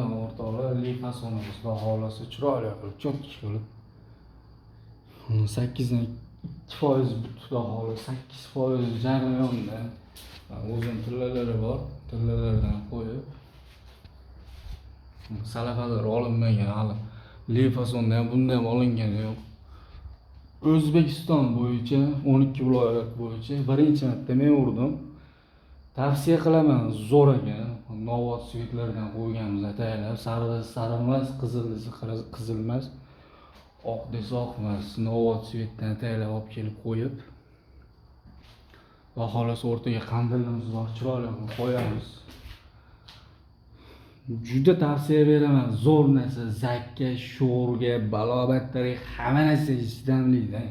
o'rtoqlar lifasonimiz xudo xohlasa chiroyli qilib cho'tki qilib 8dan 2% xudo xohlasa 8% jarayonda o'zim tillalari bor, tillalardan qo'yib salafalar olinmagan hali lifasonda ham bundan ham olingani yo'q. O'zbekiston bo'yicha 12 viloyat bo'yicha birinchi marta men urdim. Tavsiya qilaman, zo'r ekan. Novot svetlardan qo'yganmiz ataylab, sariq emas, qizil emas, oq desa oq emas, Novot svetdan ataylab olib kelib qo'yib, xudo xolasa o'rtaga qandilimiz bor, chiroyli qilib qo'yamiz. Juda tavsiya beraman, zo'r narsa, zakka, sho'rga, balobatlarga hamma narsa chidamli-da.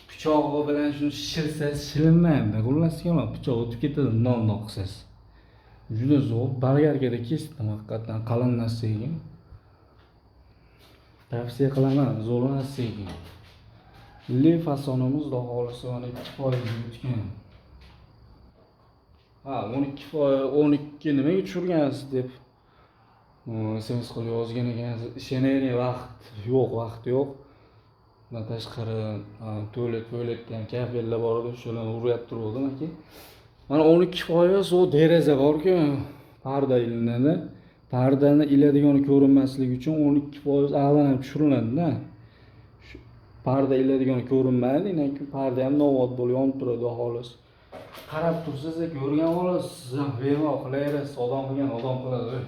Pichog'i bilan shuni shilsangiz shilinmaydi. Xullas kelib pichoq o'tib ketadi, non qilsangiz. Juda zo'r, bolgarkada kesdim haqiqatan qalin narsa ekan. Tavsiya qilaman, zo'r narsa ekan. Lifasonimiz xudo xolasa 12% o'tgan. 12 nimaga tushirgansiz deb SMS qilib yozgan ekansiz. Ishonaylik, vaqt yo'q. Bundan tashqari to'ylet ham kafellar bor edi, shularni urib turgandim aka. Mana 12% o deraza bor-ku, parda ilinadi. Pardani iladigani ko'rinmasligi uchun 12% ag'lanib tushiriladi-da. Parda iladigani ko'rinmaydi, lekin parda ham novot bo'lib yonib turadi xolos. Qarab tursangiz, ko'rgan olasiz, siz ham bemalol qilaverasiz, odam qilgan odam qiladi.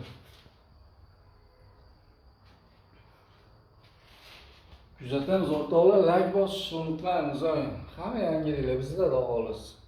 Kuzatamiz o'rtoqlar, like bosishni unutmaymiz. Hamma yangiliklar bizda xudo xolasa.